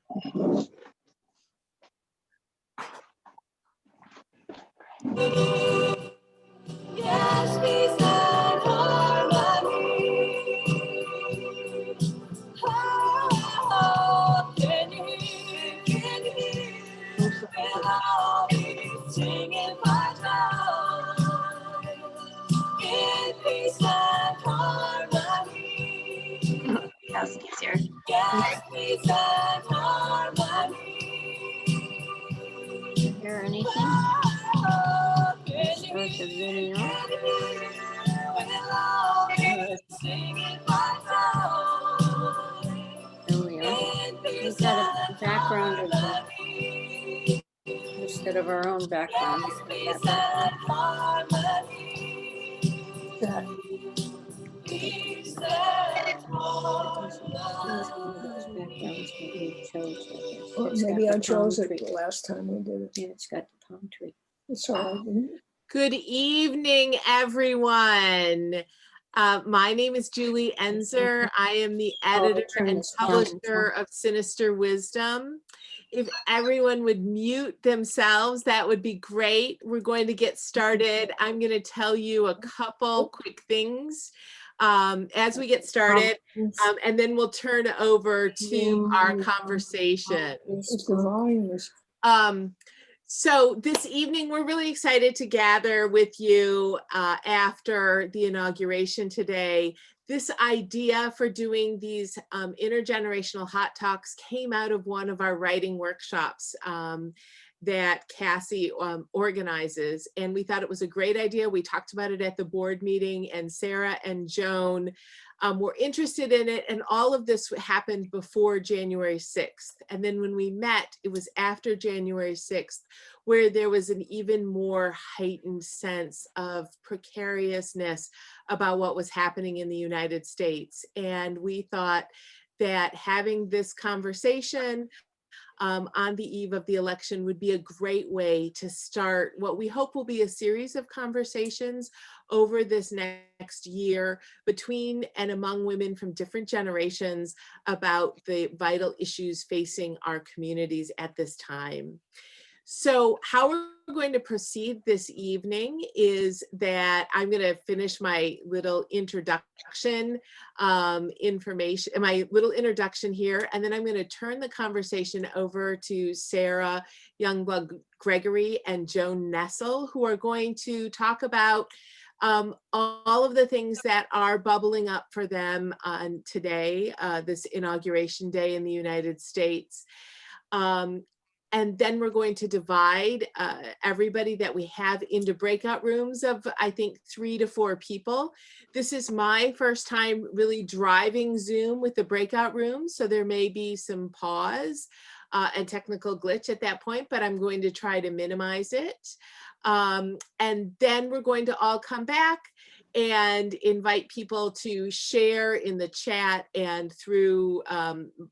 Yes, peace and harmony. Oh, can you hear? Can you hear? We'll all be singing for joy. In peace and harmony. That's easier. Yes, peace and harmony. Hear anything? Oh, can you Start the hear? video. We'll all be singing for joy. There we are. We've got a background of instead of our own background. We've got that backgrounds that we chose, I guess. Or It's got maybe the I chose palm it tree. the last time we did it. Yeah, it's got the palm tree. It's all right. Good evening, everyone. My name is Julie Enzer. I am the editor turn and this down. publisher of Sinister Wisdom. If everyone would mute themselves, that would be great. We're going to get started. I'm going to tell you a couple quick things as we get started, and then we'll turn over to our conversation. It's the volume is So this evening, we're really excited to gather with you after the inauguration today. This idea for doing these intergenerational hot talks came out of one of our writing workshops that Cassie organizes. And we thought it was a great idea. We talked about it at the board meeting, and Sarah and Joan were interested in it. And all of this happened before January 6th. And then when we met, it was after January 6th, where there was an even more heightened sense of precariousness about what was happening in the United States. And we thought that having this conversation on the eve of the election would be a great way to start what we hope will be a series of conversations over this next year between and among women from different generations about the vital issues facing our communities at this time. So how we're going to proceed this evening is that I'm going to finish my little introduction information, my little introduction here, and then I'm going to turn the conversation over to Sarah Youngblood Gregory and Joan Nestle, who are going to talk about all of the things that are bubbling up for them on today, this inauguration day in the United States. And then we're going to divide everybody that we have into breakout rooms of, I think, 3 to 4 people. This is my first time really driving Zoom with the breakout rooms, so there may be some pause and technical glitch at that point, but I'm going to try to minimize it. And then we're going to all come back and invite people to share in the chat and through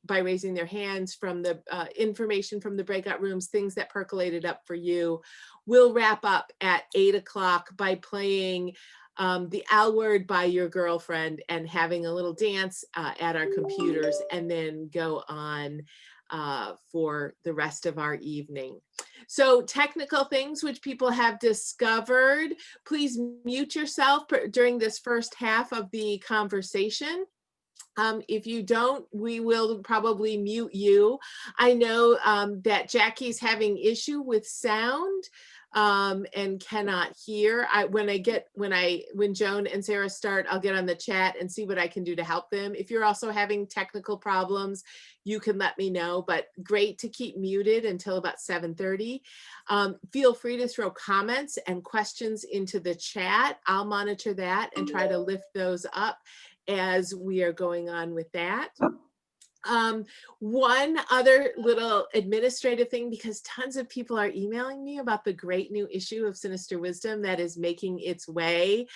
by raising their hands from the information from the breakout rooms, things that percolated up for you. We'll wrap up at 8 o'clock by playing the L Word by Yer Girlfriend and having a little dance at our computers, and then go on for the rest of our evening. So technical things which people have discovered, please mute yourself during this first half of the conversation. If you don't, we will probably mute you. I know that Jackie's having issue with sound and cannot hear. When Joan and Sarah start, I'll get on the chat and see what I can do to help them. If you're also having technical problems, you can let me know, but great to keep muted until about 7:30. Feel free to throw comments and questions into the chat. I'll monitor that and try to lift those up as we are going on with that. One other little administrative thing, because tons of people are emailing me about the great new issue of Sinister Wisdom that is making its way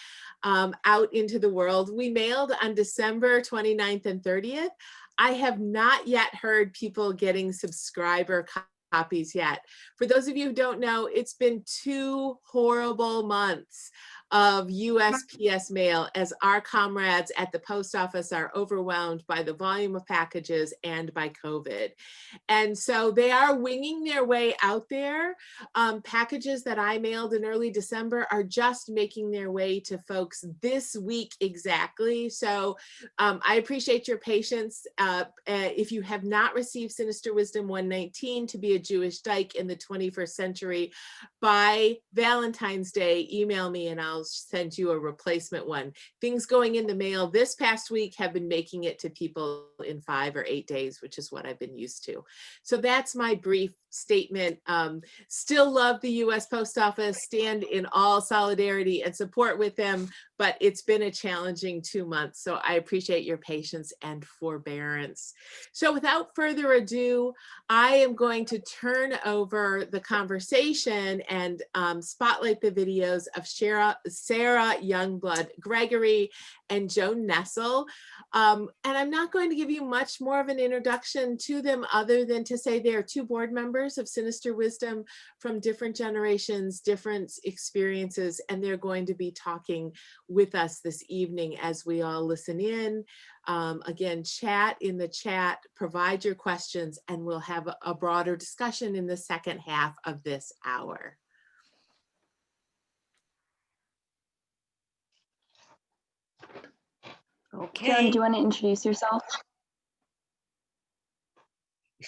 out into the world. We mailed on December 29th and 30th. I have not yet heard people getting subscriber copies yet. For those of you who don't know, it's been 2 horrible months of USPS mail, as our comrades at the post office are overwhelmed by the volume of packages and by COVID. And so they are winging their way out there. Packages that I mailed in early December are just making their way to folks this week exactly. So I appreciate your patience. If you have not received Sinister Wisdom 119, To Be a Jewish Dyke in the 21st Century, by Valentine's Day, email me and I'll send you a replacement one. Things going in the mail this past week have been making it to people in 5 or 8 days, which is what I've been used to. So that's my brief statement. Still love the US Post Office, stand in all solidarity and support with them, but it's been a challenging 2 months. So I appreciate your patience and forbearance. So without further ado, I am going to turn over the conversation and spotlight the videos of Sara Youngblood Gregory and Joan Nestle. And I'm not going to give you much more of an introduction to them other than to say they are 2 board members of Sinister Wisdom from different generations, different experiences, and they're going to be talking with us this evening as we all listen in. Again, chat in the chat, provide your questions, and we'll have a broader discussion in the second half of this hour. Okay. Joan, do you want to introduce yourself?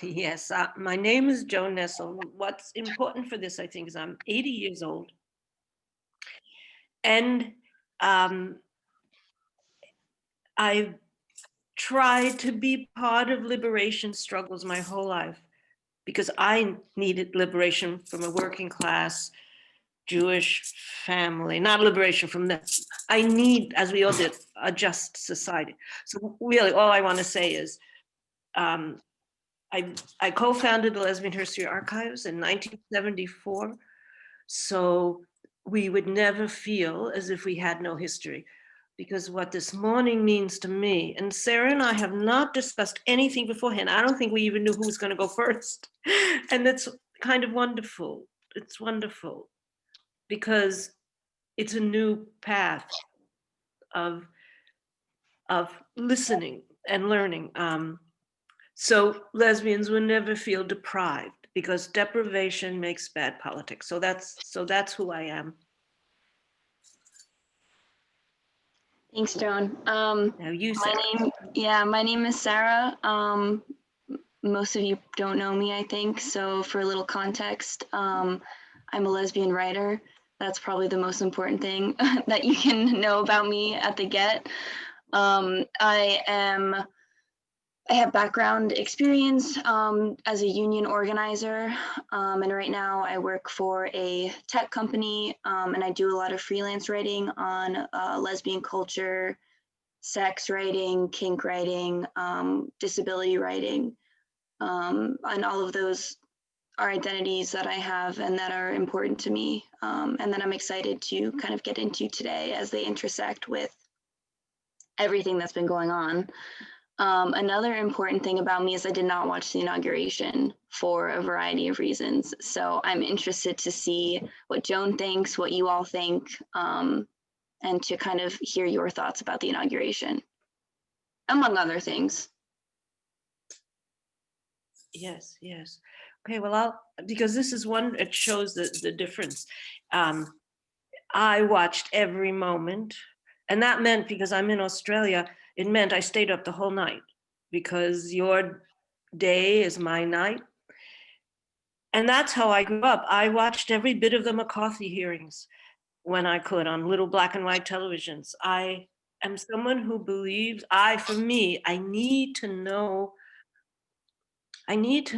Yes, my name is Joan Nestle. What's important for this, I think, is I'm 80 years old. And I've tried to be part of liberation struggles my whole life because I needed liberation from a working class Jewish family, not liberation from them. I need, as we all did, a just society. So really all I want to say is, I co-founded the Lesbian History Archives in 1974, so we would never feel as if we had no history, because what this morning means to me, and Sara and I have not discussed anything beforehand. I don't think we even knew who was going to go first, and that's kind of wonderful. It's wonderful because it's a new path of listening and learning. So lesbians will never feel deprived because deprivation makes bad politics. So that's who I am. Thanks, Joan. Now you, Sara. My name is Sara. Most of you don't know me, I think. So for a little context, I'm a lesbian writer. That's probably the most important thing that you can know about me at the get. I have background experience as a union organizer, and right now I work for a tech company, and I do a lot of freelance writing on lesbian culture, sex writing, kink writing, disability writing, and all of those are identities that I have and that are important to me, and that I'm excited to kind of get into today as they intersect with everything that's been going on. Another important thing about me is I did not watch the inauguration for a variety of reasons. So I'm interested to see what Joan thinks, what you all think, and to kind of hear your thoughts about the inauguration, among other things. Yes. Okay, well, because this is one, it shows the difference. I watched every moment, and that meant, because I'm in Australia, it meant I stayed up the whole night because your day is my night. And that's how I grew up. I watched every bit of the McCarthy hearings when I could on little black and white televisions. I am someone who believes, for me, I need to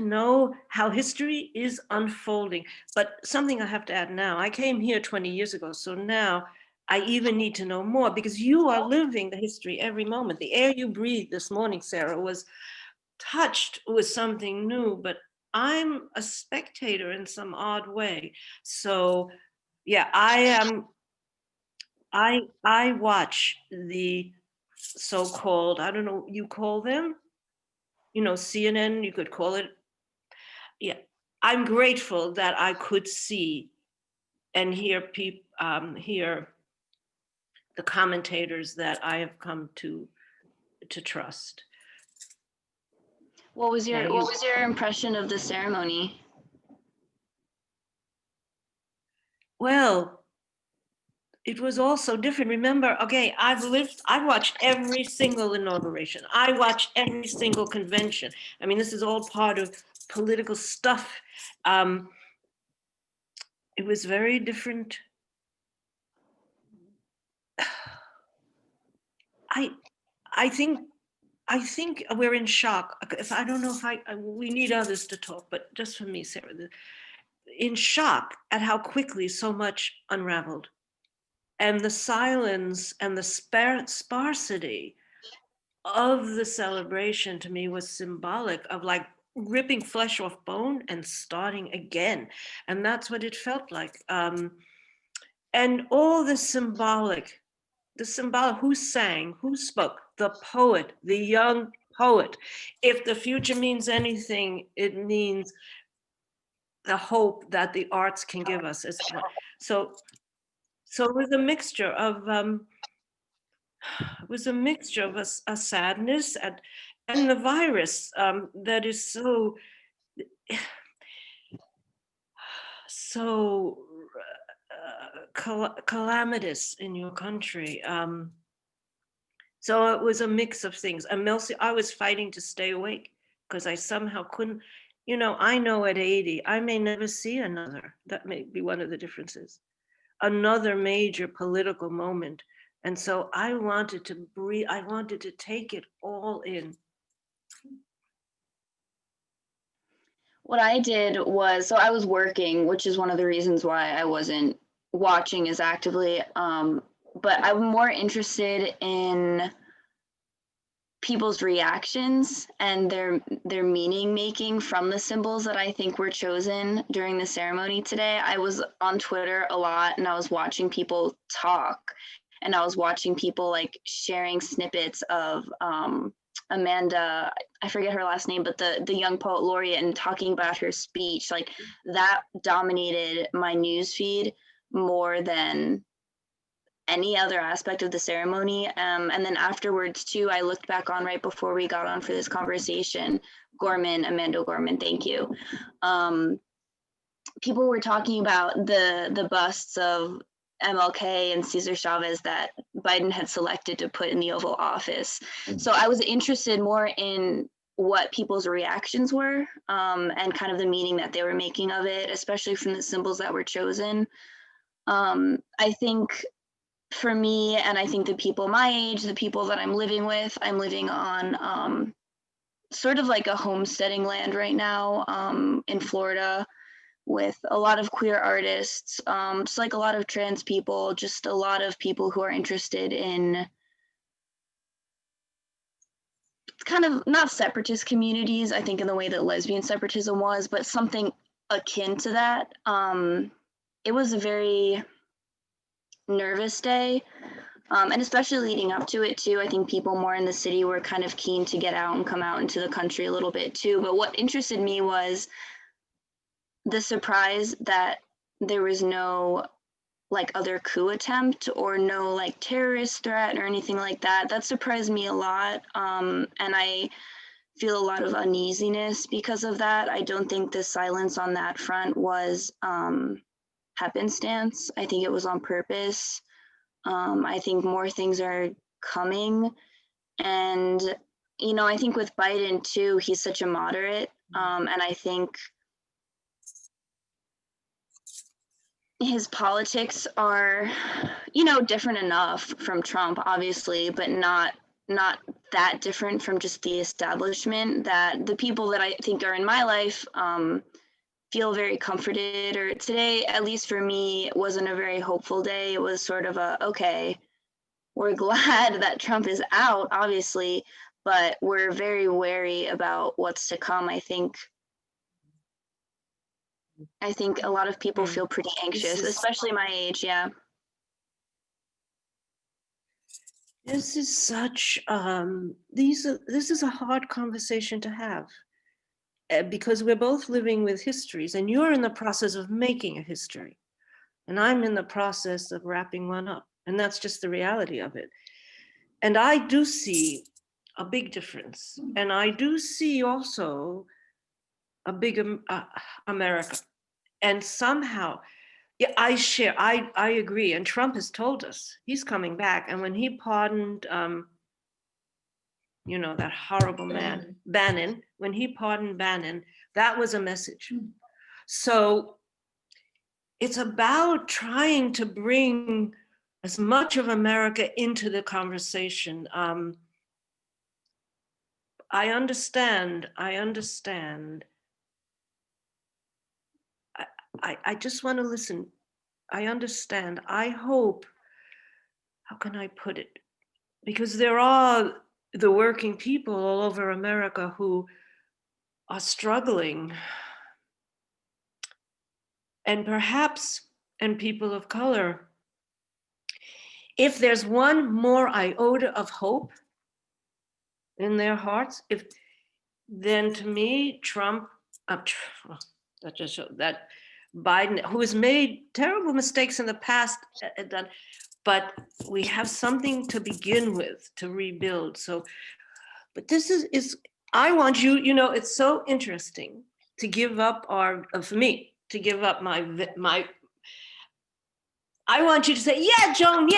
know how history is unfolding. But something I have to add now, I came here 20 years ago, so now I even need to know more because you are living the history every moment. The air you breathed this morning, Sara, was touched with something new, but I'm a spectator in some odd way. So yeah, I watch the so-called, I don't know, you call them, CNN, you could call it. Yeah, I'm grateful that I could see and hear the commentators that I have come to trust. What was Yeah, your impression of the ceremony? Well, it was all so different. Remember, okay, I've watched every single inauguration. I watched every single convention. I mean, this is all part of political stuff. It was very different. I think we're in shock. If I don't know if we need others to talk, but just for me, Sarah, in shock at how quickly so much unraveled. And the silence and the sparsity of the celebration to me was symbolic of like ripping flesh off bone and starting again. And that's what it felt like. And all the symbolic, who sang, who spoke, the poet, the young poet. If the future means anything, it means the hope that the arts can give us. So it was a mixture of a sadness and the virus that is so calamitous in your country. So it was a mix of things. And Melcy, I was fighting to stay awake because I somehow couldn't, I know at 80, I may never see another. That may be one of the differences. Another major political moment. And so I wanted to breathe, I wanted to take it all in. What I did was, so I was working, which is one of the reasons why I wasn't watching as actively. But I'm more interested in people's reactions and their meaning making from the symbols that I think were chosen during the ceremony today. I was on Twitter a lot and I was watching people talk, and I was watching people like sharing snippets of Amanda, I forget her last name, but the young poet laureate, and talking about her speech. Like that dominated my news feed more than any other aspect of the ceremony. And then afterwards too, I looked back on right before we got on for this conversation, Amanda Gorman, thank you. People were talking about the busts of MLK and Cesar Chavez that Biden had selected to put in the Oval Office. So I was interested more in what people's reactions were, and kind of the meaning that they were making of it, especially from the symbols that were chosen. I think for me, and I think the people my age, the people that I'm living with, I'm living on sort of like a homesteading land right now, in Florida, with a lot of queer artists, just like a lot of trans people, just a lot of people who are interested in kind of not separatist communities, I think in the way that lesbian separatism was, but something akin to that. It was a very nervous day, and especially leading up to it too. I think people more in the city were kind of keen to get out and come out into the country a little bit too. But what interested me was the surprise that there was no like other coup attempt or no like terrorist threat or anything like that. That surprised me a lot, and I feel a lot of uneasiness because of that. I don't think the silence on that front was happenstance. I think it was on purpose. I think more things are coming, and I think with Biden too, he's such a moderate, and I think his politics are, different enough from Trump, obviously, but not that different from just the establishment, that the people that I think are in my life feel very comforted. Or today, at least for me, wasn't a very hopeful day. It was sort of okay, we're glad that Trump is out, obviously, but we're very wary about what's to come. I think a lot of people feel pretty anxious, especially my age. Yeah. This is such, this is a hard conversation to have, because we're both living with histories, and you're in the process of making a history, and I'm in the process of wrapping one up. And that's just the reality of it. And I do see a big difference. And I do see also a big America. And somehow, yeah, I agree. And Trump has told us he's coming back. And when he pardoned, that horrible man, Bannon, when he pardoned Bannon, that was a message. So it's about trying to bring as much of America into the conversation. I understand. I just want to listen. I understand. I hope, how can I put it? Because there are the working people all over America who are struggling. And perhaps, and people of color, if there's one more iota of hope in their hearts, then to me, Trump, that just showed that Biden, who has made terrible mistakes in the past, but we have something to begin with to rebuild. So, but this is I want you, it's so interesting to give up for me, to give up my, I want you to say, yeah, Joan.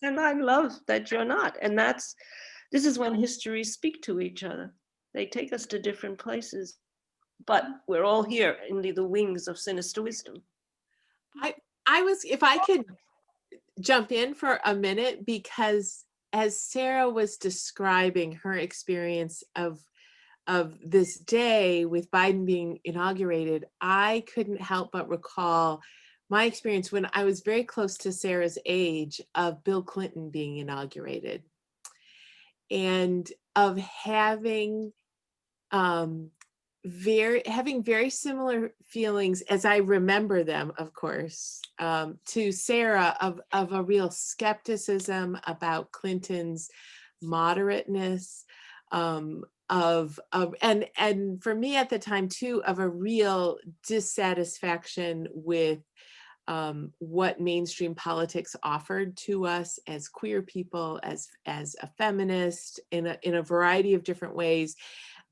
And I love that you're not. And this is when histories speak to each other. They take us to different places, but we're all here in the wings of Sinister Wisdom. If I could jump in for a minute, because as Sara was describing her experience of this day with Biden being inaugurated, I couldn't help but recall my experience when I was very close to Sara's age of Bill Clinton being inaugurated, and of having very similar feelings, as I remember them, of course, to Sara, of a real skepticism about Clinton's moderateness, and for me at the time too, of a real dissatisfaction with what mainstream politics offered to us as queer people, as a feminist, in a variety of different ways,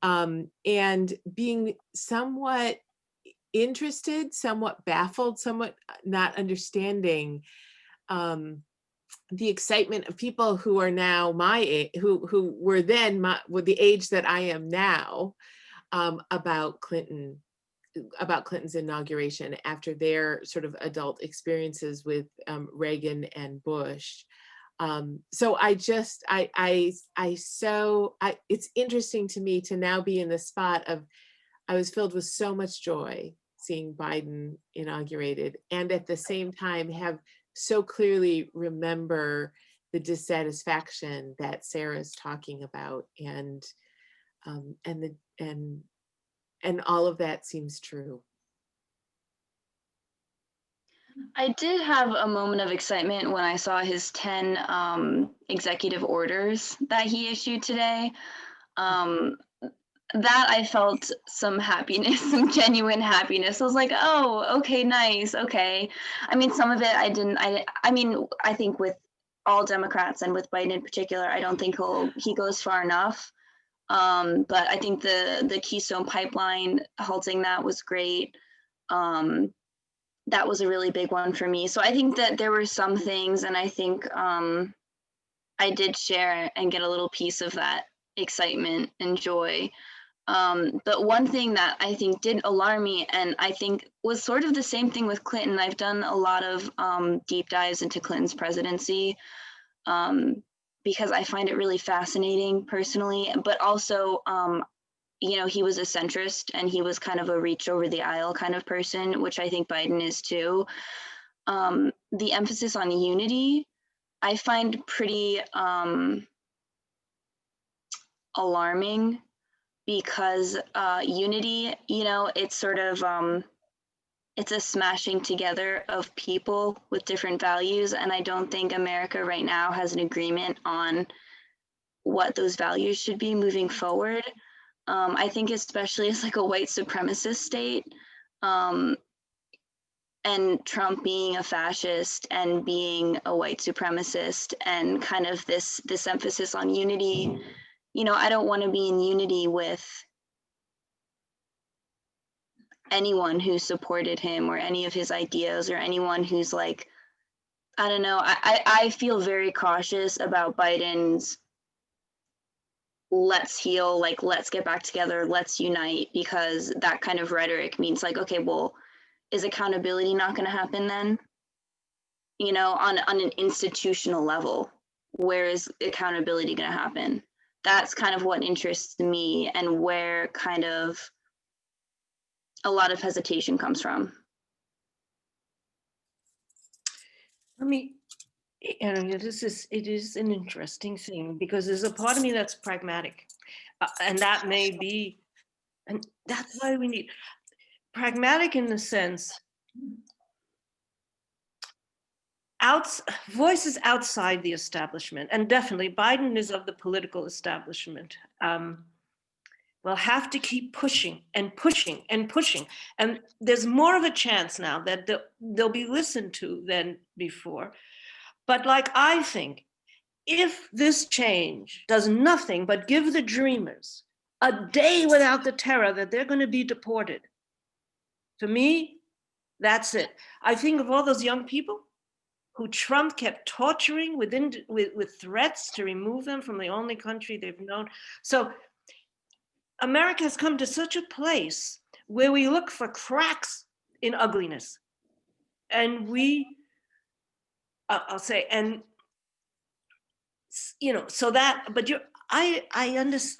and being somewhat interested, somewhat baffled, somewhat not understanding the excitement of people who are now my age, who were then with the age that I am now, about Clinton's inauguration after their sort of adult experiences with Reagan and Bush. So it's interesting to me to now be in the spot of, I was filled with so much joy seeing Biden inaugurated, and at the same time have so clearly remember the dissatisfaction that Sara's talking about, and all of that seems true. I did have a moment of excitement when I saw his 10 executive orders that he issued today. That I felt some happiness, some genuine happiness. I was like, oh, okay, nice, okay. I mean, some of it I think with all Democrats and with Biden in particular, I don't think he goes far enough. But I think the Keystone Pipeline, halting that was great. That was a really big one for me. So I think that there were some things, and I think I did share and get a little piece of that excitement and joy. But one thing that I think did alarm me, and I think was sort of the same thing with Clinton, I've done a lot of deep dives into Clinton's presidency, because I find it really fascinating personally, but also, he was a centrist and he was kind of a reach over the aisle kind of person, which I think Biden is too. The emphasis on unity, I find pretty alarming, because unity, it's sort of, it's a smashing together of people with different values. And I don't think America right now has an agreement on what those values should be moving forward. I think especially as like a white supremacist state, and Trump being a fascist and being a white supremacist and kind of this emphasis on unity, you know, I don't want to be in unity with anyone who supported him or any of his ideas or anyone who's like, I don't know, I feel very cautious about Biden's let's heal, like let's get back together, let's unite, because that kind of rhetoric means like, okay, well, is accountability not going to happen then? You know, on an institutional level, where is accountability going to happen? That's kind of what interests me and where kind of a lot of hesitation comes from. I mean, and it is an interesting thing because there's a part of me that's pragmatic, and that may be, and that's why we need pragmatic in the sense voices outside the establishment, and definitely Biden is of the political establishment. Will have to keep pushing and pushing and pushing, and there's more of a chance now that they'll be listened to than before. But like, I think if this change does nothing but give the dreamers a day without the terror that they're going to be deported, to me, that's it. I think of all those young people who Trump kept torturing with threats to remove them from the only country they've known. So America has come to such a place where we look for cracks in ugliness. And I'll say, and you know, so that, but I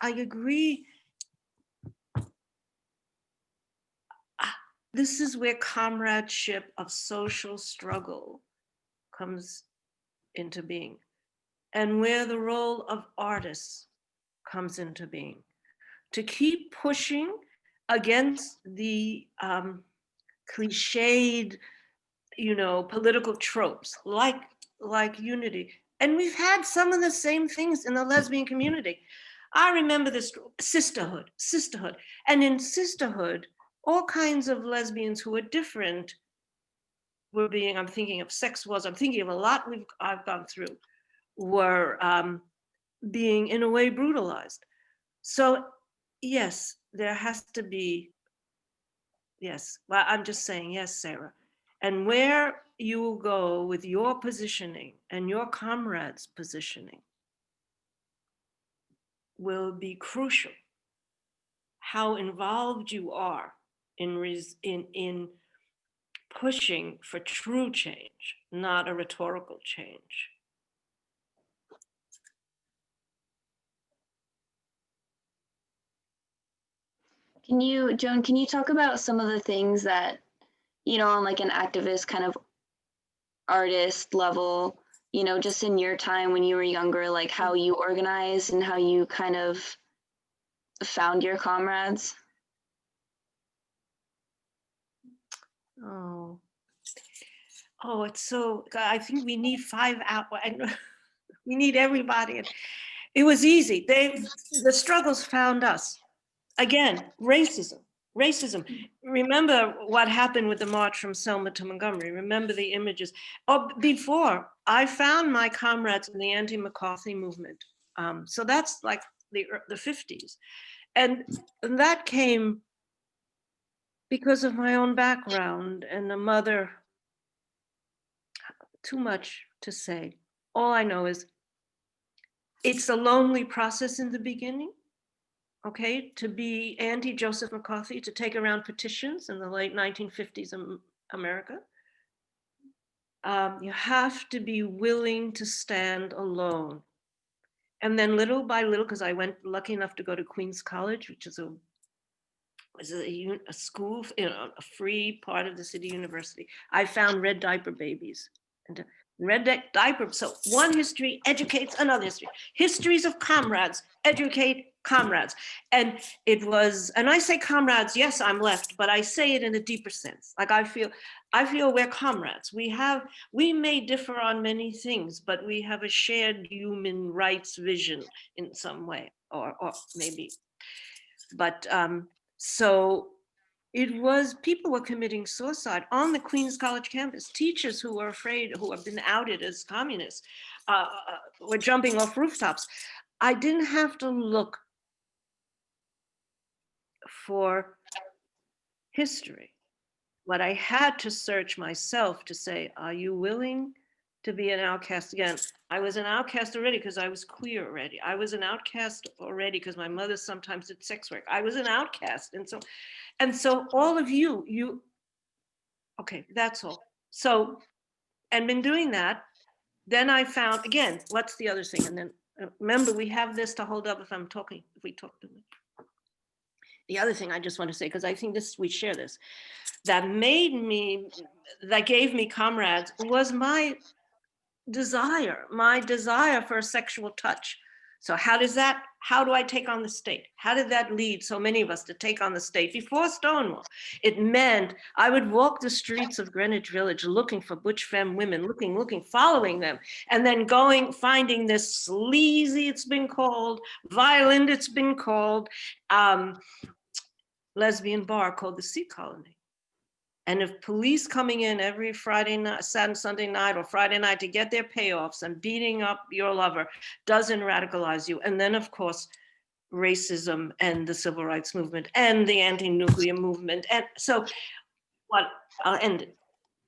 agree. This is where comradeship of social struggle comes into being, and where the role of artists comes into being, to keep pushing against the cliched, you know, political tropes like unity. And we've had some of the same things in the lesbian community. I remember this sisterhood. And in sisterhood, all kinds of lesbians who are different were being, I'm thinking of sex wars, I'm thinking of a lot I've gone through, were being in a way brutalized. So yes, there has to be, yes, well, I'm just saying, yes, Sarah. And where you will go with your positioning and your comrades' positioning will be crucial. How involved you are in pushing for true change, not a rhetorical change. Joan, can you talk about some of the things that, you know, on like an activist kind of artist level, you know, just in your time when you were younger, like how you organized and how you kind of found your comrades? It's so, I think we need 5 hours. We need everybody. It was easy. The struggles found us. Again, racism. Remember what happened with the march from Selma to Montgomery. Remember the images. Before, I found my comrades in the anti-McCarthy movement. So that's like the 50s. And that came because of my own background and a mother. Too much to say. All I know is it's a lonely process in the beginning. Okay, to be anti-Joseph McCarthy, to take around petitions in the late 1950s America. You have to be willing to stand alone. And then little by little, because I went lucky enough to go to Queens College, which is a school, you know, a free part of the city university. I found red diaper babies. And red diaper, so one history educates another history. Histories of comrades educate comrades. And it was, and I say comrades, yes, I'm left, but I say it in a deeper sense. Like I feel we're comrades. We may differ on many things, but we have a shared human rights vision in some way, or maybe. But so It was, people were committing suicide on the Queens College campus. Teachers who were afraid, who have been outed as communists, were jumping off rooftops. I didn't have to look for history. What I had to search myself to say, are you willing to be an outcast again? I was an outcast already because I was queer already. I was an outcast already because my mother sometimes did sex work. I was an outcast. And so all of you, okay, that's all. So, and been doing that, then I found, again, what's the other thing? And then remember, we have this to hold up if I'm talking, if we talk to me. The other thing I just want to say, because I think this, we share this, that made me, that gave me comrades was my desire for a sexual touch. So how do I take on the state? How did that lead so many of us to take on the state before Stonewall? It meant I would walk the streets of Greenwich Village looking for butch femme women, looking, following them, and then finding this sleazy, it's been called, violent, it's been called, lesbian bar called the Sea Colony. And if police coming in every Friday night, Saturday, Sunday night, or Friday night to get their payoffs and beating up your lover doesn't radicalize you. And then, of course, racism and the civil rights movement and the anti-nuclear movement. And so I'll end it.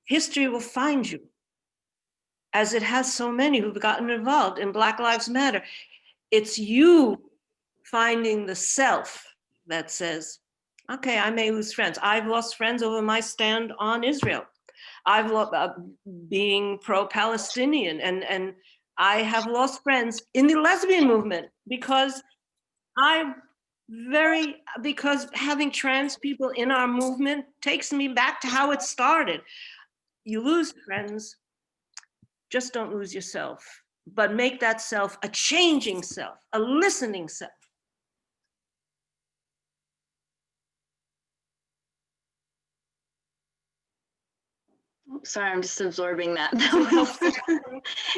History will find you, as it has so many who've gotten involved in Black Lives Matter. It's you finding the self that says, okay, I may lose friends. I've lost friends over my stand on Israel. I've lost being pro-Palestinian, and I have lost friends in the lesbian movement because having trans people in our movement takes me back to how it started. You lose friends, just don't lose yourself, but make that self a changing self, a listening self. Sorry, I'm just absorbing that.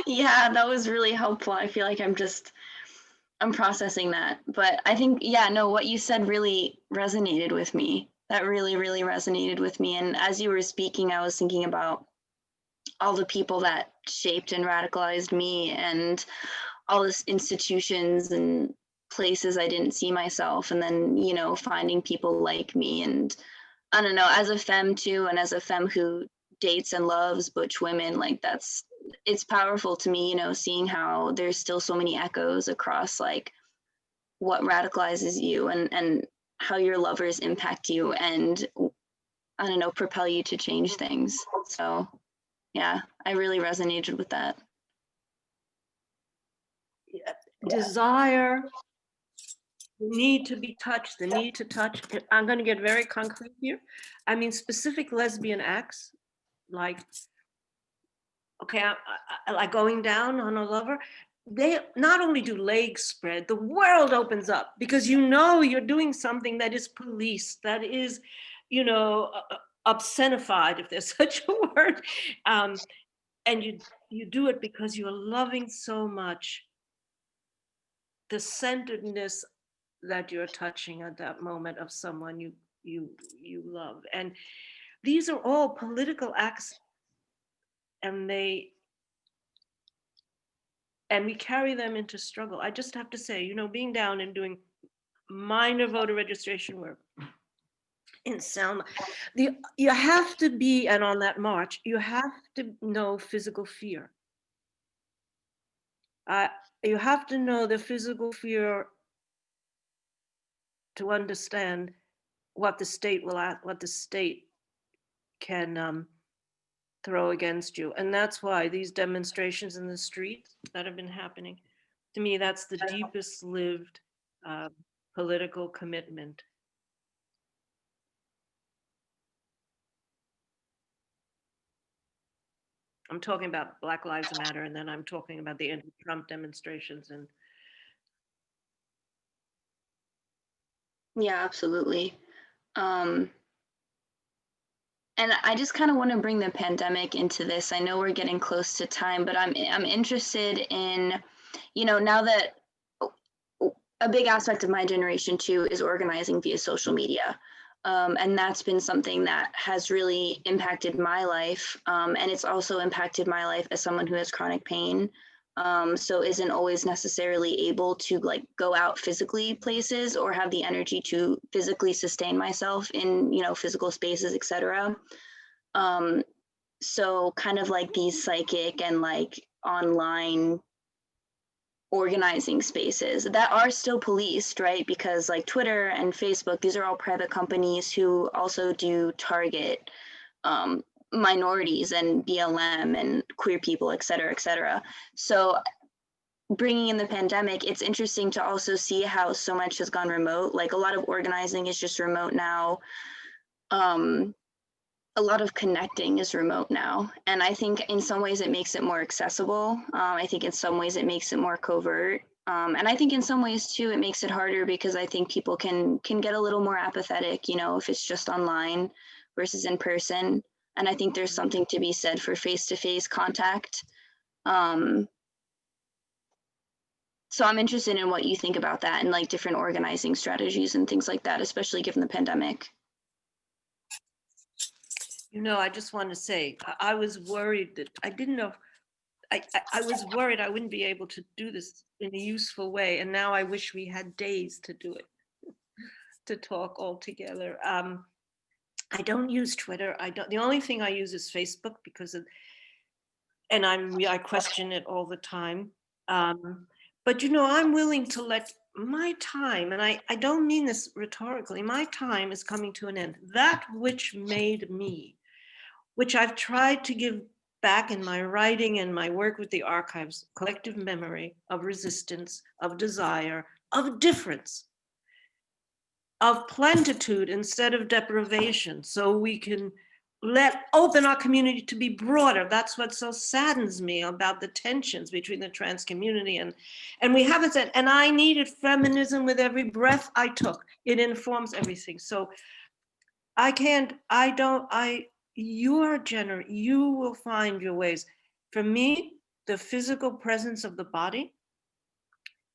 Yeah, that was really helpful. I feel like I'm processing that. But I think, yeah, no, what you said really resonated with me. That really, really resonated with me. And as you were speaking, I was thinking about all the people that shaped and radicalized me and all these institutions and places I didn't see myself. And then, you know, finding people like me. And I don't know, as a femme too, and as a femme who dates and loves butch women, like it's powerful to me, you know, seeing how there's still so many echoes across like what radicalizes you and how your lovers impact you and I don't know, propel you to change things. So yeah, I really resonated with that. Desire, the need to be touched, the need to touch. I'm going to get very concrete here. I mean, specific lesbian acts, like, okay, I like going down on a lover. They not only do legs spread, the world opens up because you know you're doing something that is policed, that is, you know, obscenified, if there's such a word. And you do it because you're loving so much the centeredness that you're touching at that moment of someone you love. And these are all political acts, and we carry them into struggle. I just have to say, you know, being down and doing minor voter registration work in Selma, you have to be, and on that march, you have to know physical fear. You have to know the physical fear to understand what the state can throw against you. And that's why these demonstrations in the streets that have been happening, to me, that's the deepest lived political commitment. I'm talking about Black Lives Matter, and then I'm talking about the anti-Trump demonstrations. And Yeah, absolutely. And I just kind of want to bring the pandemic into this. I know we're getting close to time, but I'm interested in, you know, now that a big aspect of my generation too is organizing via social media. And that's been something that has really impacted my life. And it's also impacted my life as someone who has chronic pain. So isn't always necessarily able to like go out physically places or have the energy to physically sustain myself in, you know, physical spaces, etc. So kind of like these psychic and like online organizing spaces that are still policed, right? Because like Twitter and Facebook, these are all private companies who also do target minorities and BLM and queer people, et cetera, et cetera. So bringing in the pandemic, it's interesting to also see how so much has gone remote. Like a lot of organizing is just remote now. A lot of connecting is remote now. And I think in some ways it makes it more accessible. I think in some ways it makes it more covert. And I think in some ways too, it makes it harder because I think people can get a little more apathetic, you know, if it's just online versus in person. And I think there's something to be said for face-to-face contact. So I'm interested in what you think about that and like different organizing strategies and things like that, especially given the pandemic. You know, I just want to say, I was worried that I didn't know, I was worried I wouldn't be able to do this in a useful way. And now I wish we had days to do it, to talk all together. I don't use Twitter. The only thing I use is Facebook because of, and I question it all the time. But you know, I'm willing to let my time, and I don't mean this rhetorically, my time is coming to an end. That which made me, which I've tried to give back in my writing and my work with the archives, collective memory of resistance, of desire, of difference, of plenitude instead of deprivation, so we can open our community to be broader. That's what so saddens me about the tensions between the trans community and we haven't said, and I needed feminism with every breath I took. It informs everything. So you will find your ways. For me, the physical presence of the body,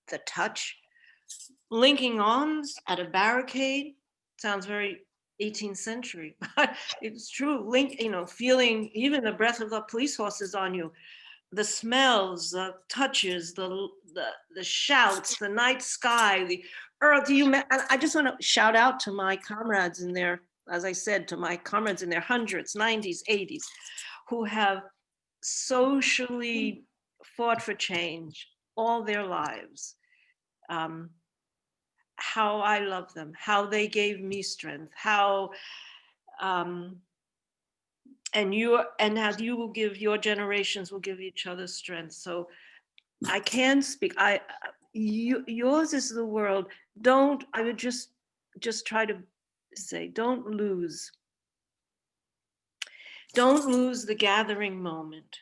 the touch, linking arms at a barricade, sounds very 18th century, but it's true. Feeling even the breath of the police horses on you, the smells, the touches, the shouts, the night sky, the earth. I just want to shout out to my comrades in their, as I said, to my comrades in their hundreds, 90s, 80s, who have socially fought for change all their lives. How I love them, how they gave me strength, how and how you will give, your generations will give each other strength. So I can speak. Yours is the world. I would just try to say, don't lose the gathering moment.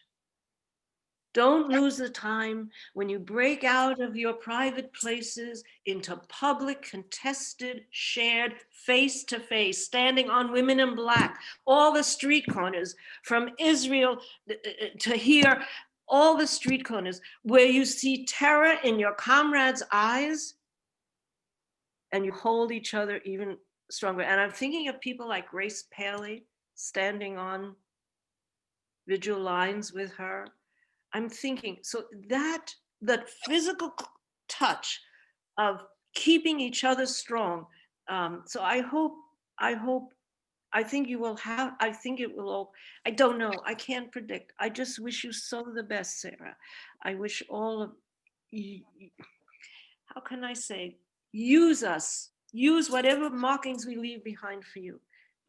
Don't lose the time when you break out of your private places into public, contested, shared, face-to-face, standing on Women in Black, all the street corners, from Israel to here, all the street corners, where you see terror in your comrades' eyes and you hold each other even stronger. And I'm thinking of people like Grace Paley standing on vigil lines with her. I'm thinking, so that physical touch of keeping each other strong. So I think you will have, I think it will all, I don't know, I can't predict. I just wish you so the best, Sarah. I wish all of you, how can I say, use us, use whatever markings we leave behind for you.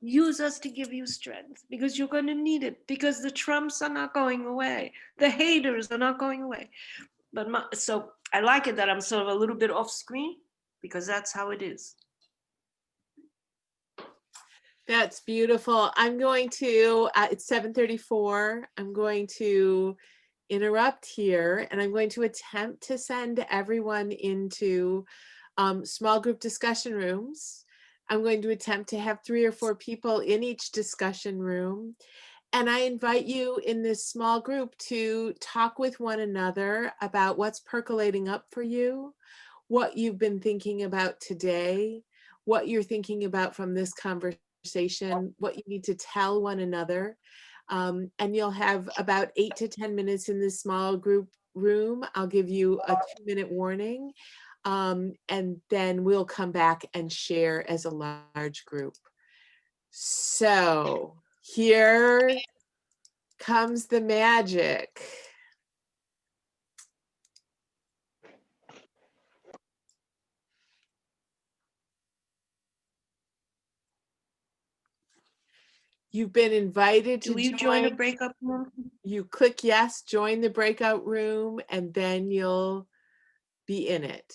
Use us to give you strength, because you're going to need it, because the Trumps are not going away. The haters are not going away. So I like it that I'm sort of a little bit off screen, because that's how it is. That's beautiful. I'm going to, it's 7:34. I'm going to interrupt here, and I'm going to attempt to send everyone into small group discussion rooms. I'm going to attempt to have 3 or 4 people in each discussion room. And I invite you in this small group to talk with one another about what's percolating up for you, what you've been thinking about today, what you're thinking about from this conversation, what you need to tell one another. And you'll have about 8 to 10 minutes in this small group room. I'll give you a 2-minute warning, and then we'll come back and share as a large group. So here comes the magic. You've been invited Do to we join a join. breakup room? You click yes, join the breakout room, and then you'll be in it.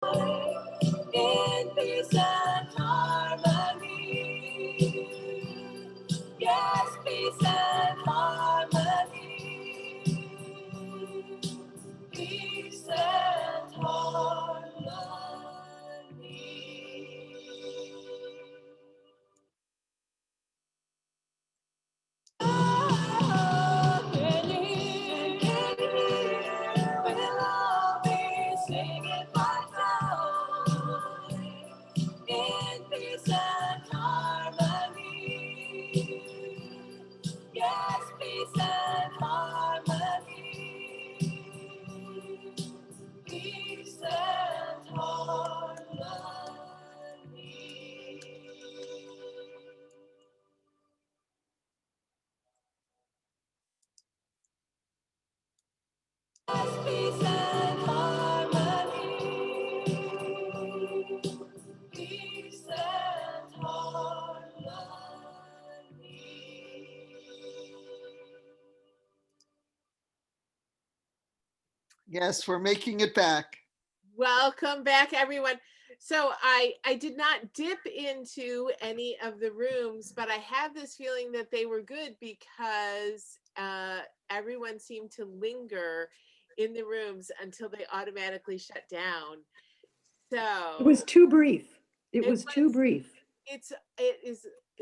In peace and harmony. Yes, peace and harmony. Peace and harmony. We'll all be singing my song in peace and harmony. Yes, peace and harmony. Peace and harmony. Yes, peace and harmony. Peace and harmony. Yes, we're making it back. Welcome back, everyone. So I did not dip into any of the rooms, but I have this feeling that they were good because everyone seemed to linger in the rooms until they automatically shut down. So It was too brief. It It was too was- brief. it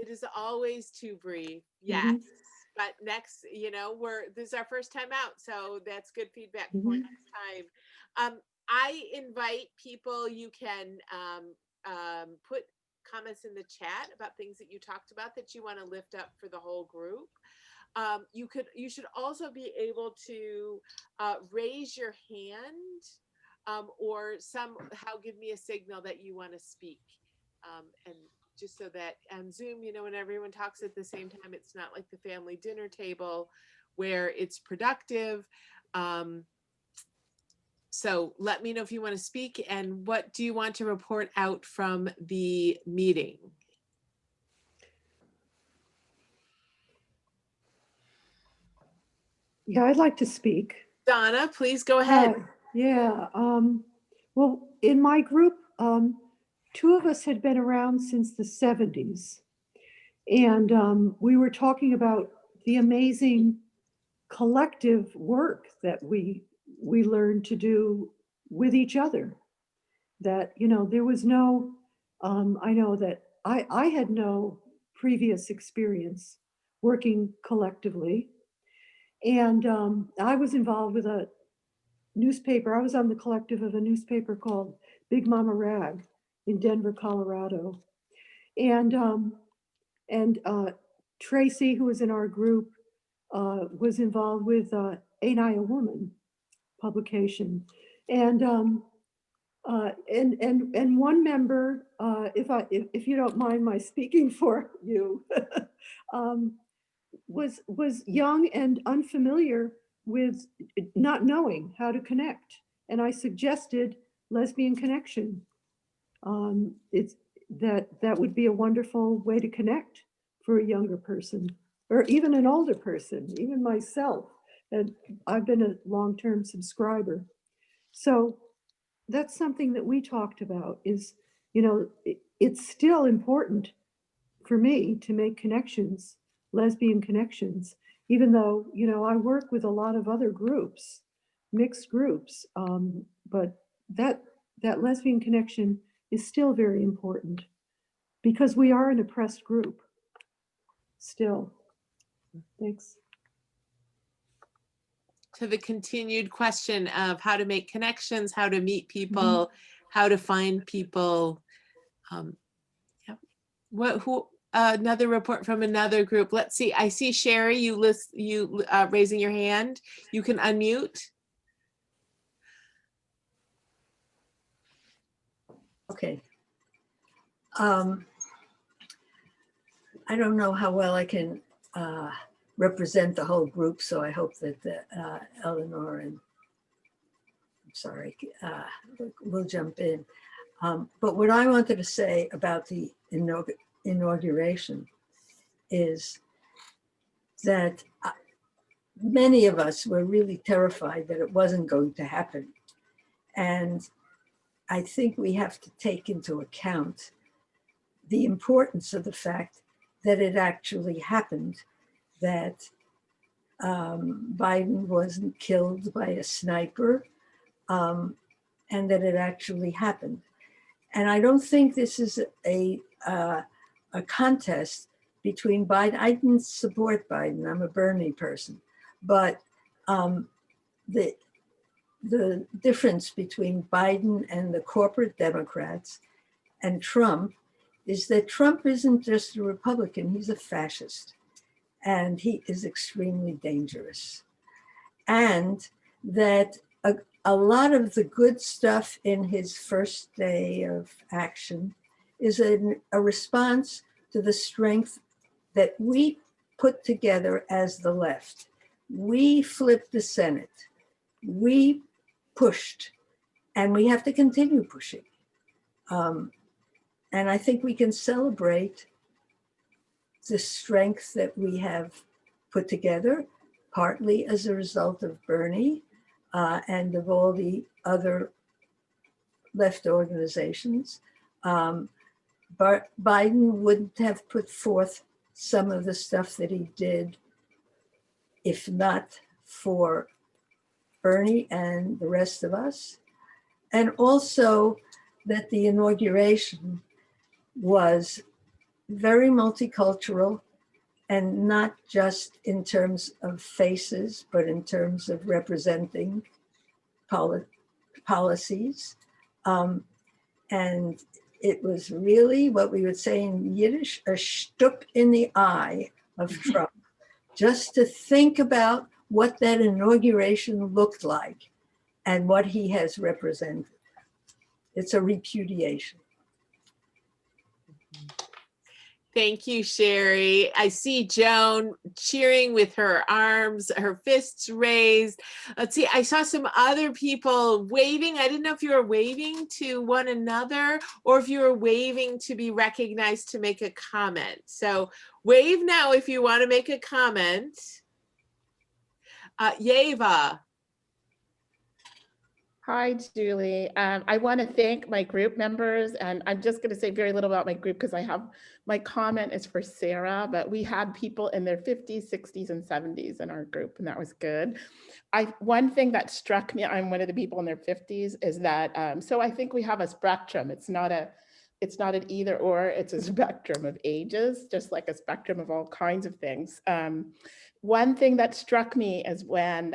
is always too brief. Yes. Mhm. But next, this is our first time out, so that's good feedback for Mhm. next time. I invite people, you can put comments in the chat about things that you talked about that you want to lift up for the whole group. You should also be able to raise your hand or somehow give me a signal that you want to speak. And just so that on Zoom, when everyone talks at the same time, it's not like the family dinner table where it's productive. So let me know if you want to speak, and what do you want to report out from the meeting? Yeah, I'd like to speak. Donna, please go ahead. Hi. Yeah. Well, in my group, two of us had been around since the 70s. And we were talking about the amazing collective work that we learned to do with each other. That, there was no, I know that I had no previous experience working collectively. And I was involved with a newspaper. I was on the collective of a newspaper called Big Mama Rag in Denver, Colorado. And Tracy, who was in our group, was involved with Ain't I a Woman publication. And one member, if you don't mind my speaking for you, was young and unfamiliar with not knowing how to connect. And I suggested lesbian connection. It's that would be a wonderful way to connect for a younger person or even an older person, even myself. And I've been a long-term subscriber. So that's something that we talked about is, it's still important for me to make connections, lesbian connections, even though, I work with a lot of other groups, mixed groups, but that lesbian connection is still very important because we are an oppressed group still. Thanks. To the continued question of how to make connections, how to meet people, how to find people. Another report from another group. Let's see. I see Sherry. You raising your hand. You can unmute. Okay. I don't know how well I can represent the whole group, so I hope that Eleanor and will jump in. But what I wanted to say about the inauguration is that many of us were really terrified that it wasn't going to happen. And I think we have to take into account the importance of the fact that it actually happened, that Biden wasn't killed by a sniper, and that it actually happened. And I don't think this is a contest between Biden. I didn't support Biden. I'm a Bernie person. But the difference between Biden and the corporate Democrats and Trump is that Trump isn't just a Republican, he's a fascist. And he is extremely dangerous. And that a lot of the good stuff in his first day of action is a response to the strength that we put together as the left. We flipped the Senate. We pushed, and we have to continue pushing. And I think we can celebrate the strength that we have put together, partly as a result of Bernie and of all the other left organizations. But Biden wouldn't have put forth some of the stuff that he did if not for Bernie and the rest of us. And also that the inauguration was very multicultural, and not just in terms of faces, but in terms of representing policies. And it was really what we would say in Yiddish, a shtup in the eye of Trump, just to think about what that inauguration looked like and what he has represented. It's a repudiation. Thank you, Sherry. I see Joan cheering with her arms, her fists raised. Let's see, I saw some other people waving. I didn't know if you were waving to one another or if you were waving to be recognized to make a comment. So wave now if you want to make a comment. Yeva. Hi, Julie. I want to thank my group members, and I'm just going to say very little about my group because my comment is for Sarah, but we had people in their 50s, 60s, and 70s in our group, and that was good. One thing that struck me, I'm one of the people in their 50s, is that, so I think we have a spectrum. It's not an either or, it's a spectrum of ages, just like a spectrum of all kinds of things. One thing that struck me is when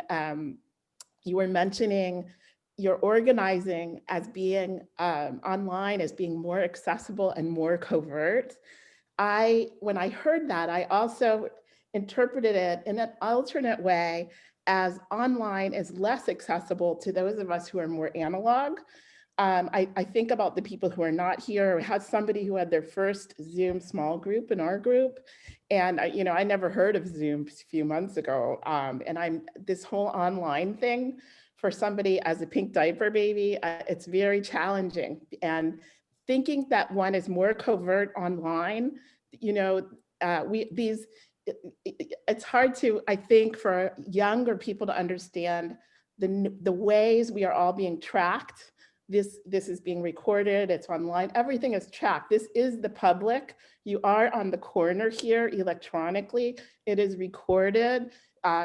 you were mentioning your organizing as being online, as being more accessible and more covert. When I heard that, I also interpreted it in an alternate way as online is less accessible to those of us who are more analog. I think about the people who are not here. We had somebody who had their first Zoom small group in our group. And I never heard of Zoom a few months ago. And this whole online thing, for somebody as a pink diaper baby, it's very challenging. And thinking that one is more covert online, it's hard to, I think, for younger people to understand the ways we are all being tracked. This is being recorded, it's online, everything is tracked. This is the public. You are on the corner here electronically. It is recorded.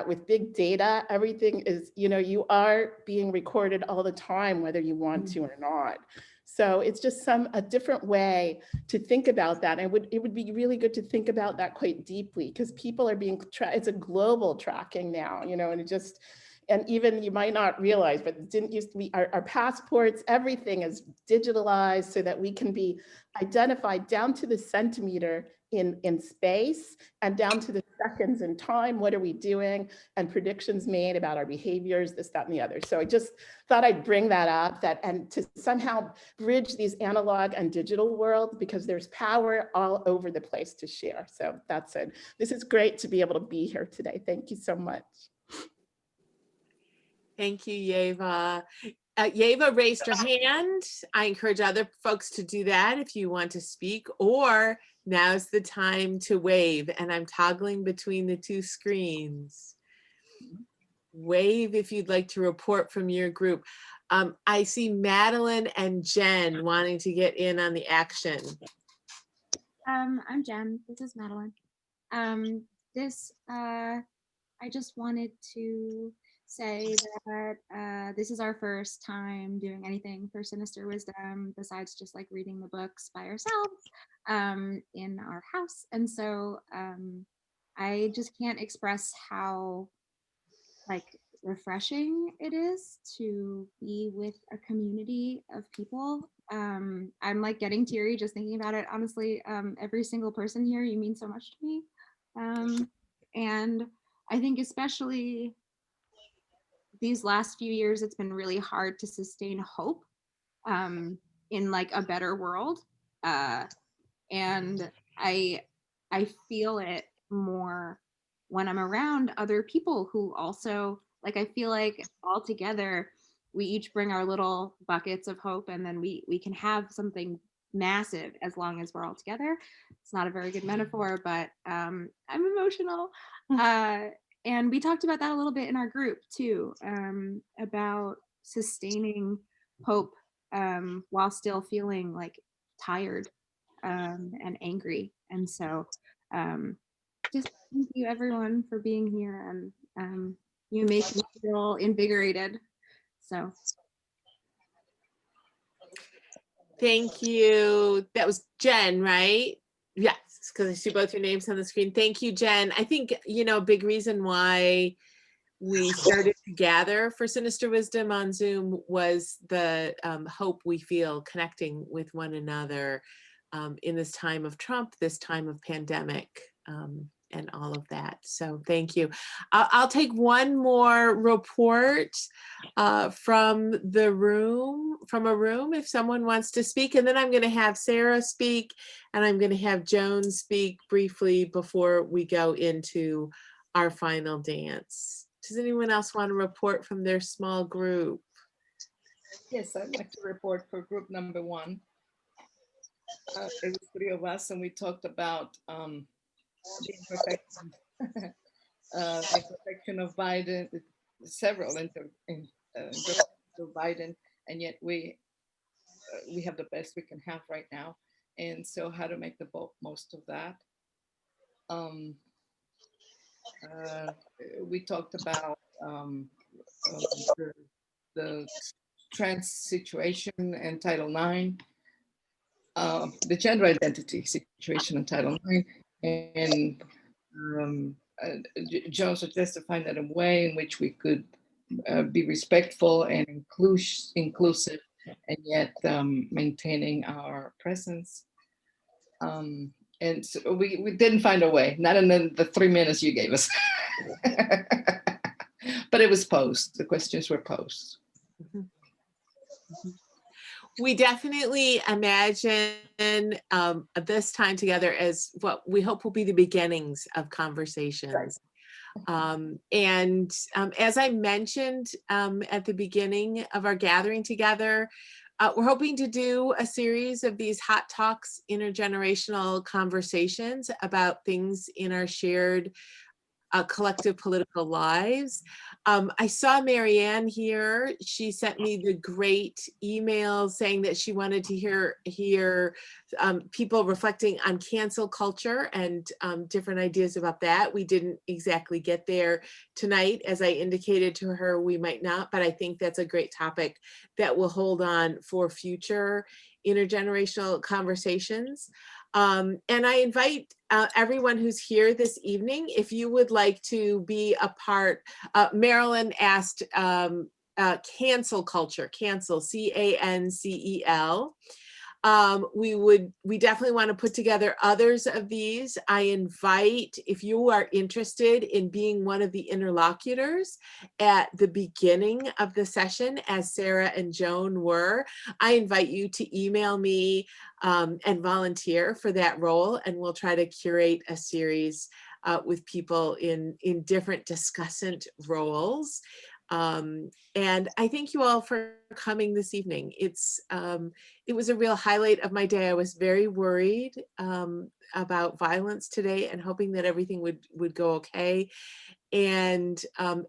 With big data, everything is, you are being recorded all the time, whether you want to or not. So it's just a different way to think about that. And it would be really good to think about that quite deeply, because people are being it's a global tracking now, and even you might not realize, but it didn't used to be our passports, everything is digitalized so that we can be identified down to the centimeter in space and down to the seconds in time. What are we doing? And predictions made about our behaviors, this, that, and the other. So I just thought I'd bring that up, and to somehow bridge these analog and digital worlds, because there's power all over the place to share. So that's it. This is great to be able to be here today. Thank you so much. Thank you, Yeva. Yeva raised her hand. I encourage other folks to do that if you want to speak, or now's the time to wave. And I'm toggling between the two screens. Wave if you'd like to report from your group. I see Madeline and Jen wanting to get in on the action. I'm Jen. This is Madeline. I just wanted to say that this is our first time doing anything for Sinister Wisdom besides just like reading the books by ourselves in our house. And so I just can't express how like refreshing it is to be with a community of people. I'm like getting teary just thinking about it. Honestly, every single person here, you mean so much to me. And I think especially these last few years, it's been really hard to sustain hope in like a better world. And I feel it more when I'm around other people who also like I feel like all together we each bring our little buckets of hope and then we can have something massive as long as we're all together. It's not a very good metaphor, but I'm emotional. And we talked about that a little bit in our group too, about sustaining hope while still feeling like tired and angry. And so just thank you everyone for being here and you make me feel invigorated. So Thank you. That was Jen, right? Yes, because I see both your names on the screen. Thank you, Jen. I think, you know, a big reason why we started to gather for Sinister Wisdom on Zoom was the hope we feel connecting with one another in this time of Trump, this time of pandemic, and all of that. So thank you. I'll take one more report from a room if someone wants to speak, and then I'm going to have Sara speak, and I'm going to have Joan speak briefly before we go into our final dance. Does anyone else want to report from their small group? Yes, I'd like to report for group number 1. It was 3 of us, and we talked about the imperfection, the imperfection of Biden, several imperfections of Biden, and yet we have the best we can have right now, and so how to make the most of that. We talked about the trans situation and Title IX, the gender identity situation in Title IX, and Joan suggested find out a way in which we could be respectful and inclusive, and yet maintaining our presence. And so we didn't find a way, not in the 3 minutes you gave us. But it was posed, the questions were posed. Mm-hmm. Mm-hmm. We definitely imagine this time together as what we hope will be the beginnings of conversations. And as I mentioned at the beginning of our gathering together, we're hoping to do a series of these Hot Talks intergenerational conversations about things in our shared collective political lives. I saw Marianne here. She sent me the great email saying that she wanted to hear people reflecting on cancel culture and different ideas about that. We didn't exactly get there tonight. As I indicated to her, we might not, but I think that's a great topic that will hold on for future intergenerational conversations. And I invite everyone who's here this evening, if you would like to be a part. Marilyn asked cancel culture, cancel, C-A-N-C-E-L. We definitely want to put together others of these. I invite, if you are interested in being one of the interlocutors at the beginning of the session, as Sara and Joan were, I invite you to email me and volunteer for that role, and we'll try to curate a series with people in different discussant roles. And I thank you all for coming this evening. It was a real highlight of my day. I was very worried about violence today and hoping that everything would go okay. And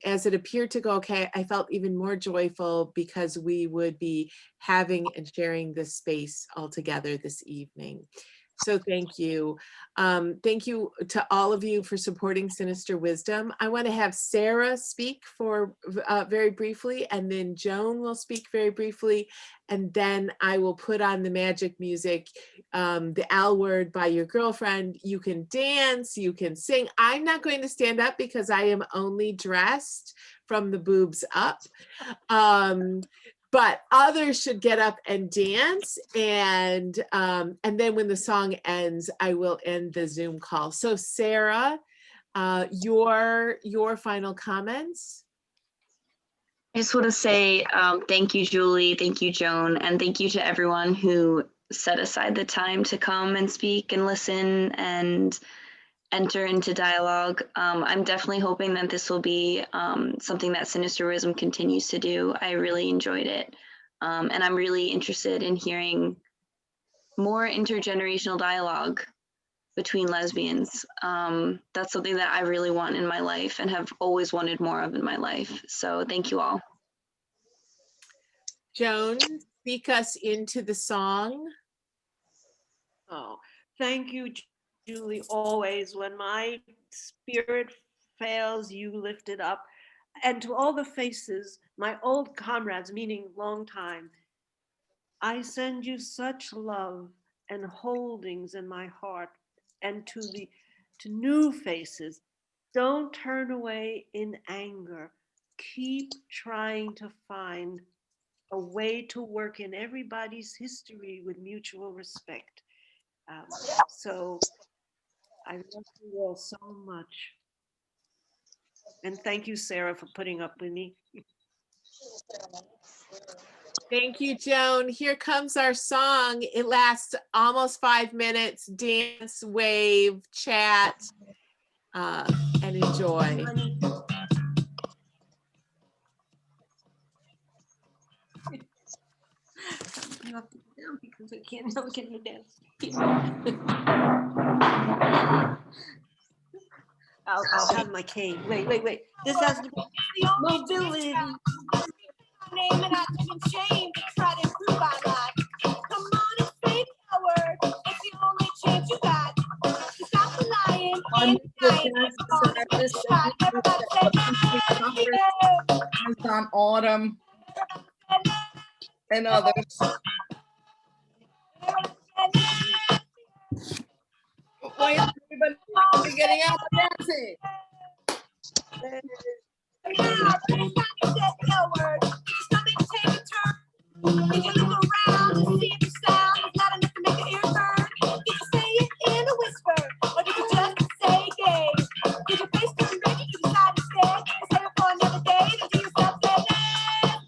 as it appeared to go okay, I felt even more joyful because we would be having and sharing this space all together this evening. So thank you. Thank you to all of you for supporting Sinister Wisdom. I want to have Sara speak for very briefly, and then Joan will speak very briefly, and then I will put on the magic music, the L word by Yer Girlfriend. You can dance, you can sing. I'm not going to stand up because I am only dressed from the boobs up. But others should get up and dance, and then when the song ends, I will end the Zoom call. So Sara, your final comments. I just want to say thank you, Julie, thank you, Joan, and thank you to everyone who set aside the time to come and speak and listen and enter into dialogue. I'm definitely hoping that this will be something that Sinister Wisdom continues to do. I really enjoyed it. And I'm really interested in hearing more intergenerational dialogue between lesbians. That's something that I really want in my life and have always wanted more of in my life. So thank you all. Joan, speak us into the song. Oh, thank you, Julie. Always, when my spirit fails, you lift it up. And to all the faces, my old comrades, meaning long time, I send you such love and holdings in my heart. And to new faces, don't turn away in anger. Keep trying to find a way to work in everybody's history with mutual respect. So I love you all so much. And thank you, Sara, for putting up with me. Thank you, Joan. Here comes our song. It lasts almost 5 minutes. Dance, wave, chat, and enjoy. You have to go down because I can't now get to dance. I'll have my cane. Wait. This has to be mobility. Name and I took shame to try to improve our life. Come on and say the word. It's the only chance you got. To stop lying and dying. Everybody say Amazon Autumn and others. Why is everybody getting out and dancing? now, but every time you said the word, something take a turn. Did you look around to see if the sound is not enough to make the ear burn? Did you say it in a whisper, or did you just say gay? Did your face turn red? Did you decide to stay? To save it for another day? Did you yourself say that?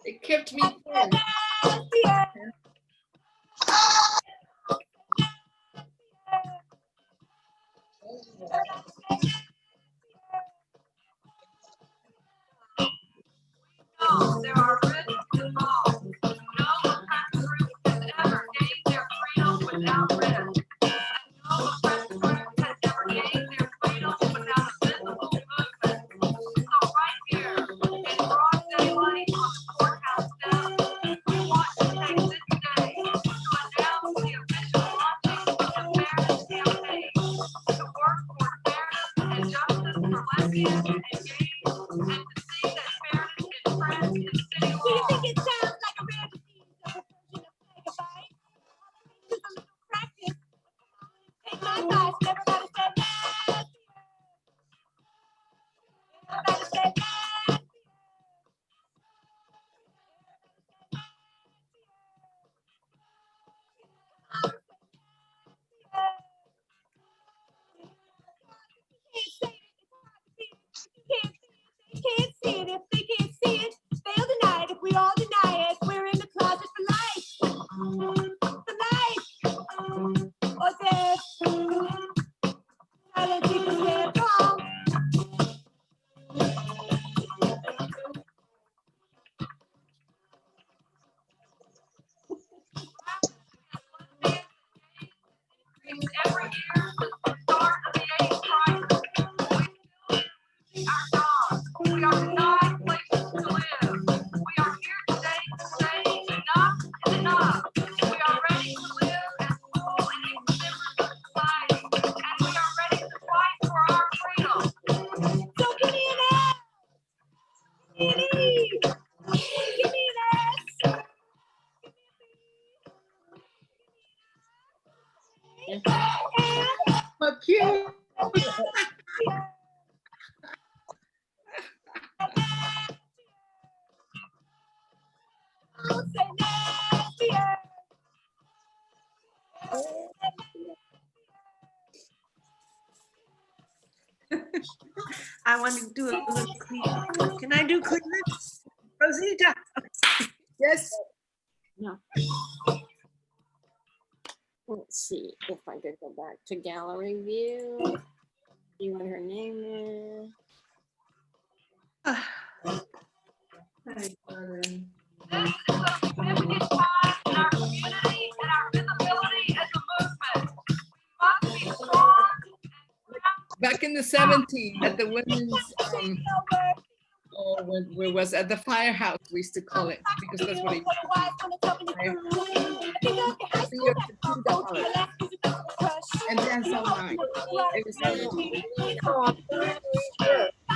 It kept me in. There are red But cute. I want to do a little clean. Can I do cleavage? Rosita. Yes. No. Let's see if I could go back to gallery view. See what her name is. Hi, darling. Back in the 70s at the women's, when we was at the firehouse, we used to call it, because that's what it $2 and dance all night. It was so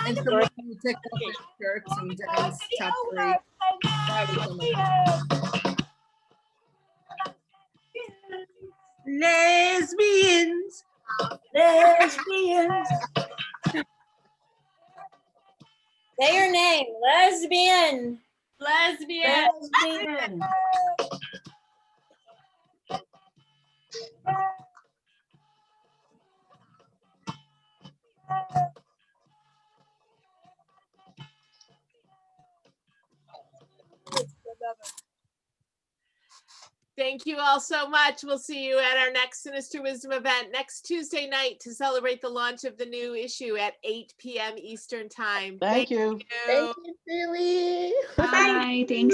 and so would take off their shirts and dance top three. That was amazing. Lesbians. Lesbians. Say your name. Lesbian. Lesbian. Lesbian. Thank you all so much. We'll see you at our next Sinister Wisdom event next Tuesday night to celebrate the launch of the new issue at 8 p.m. Eastern Time. Thank you. Thank you, Julie. Bye. Thanks.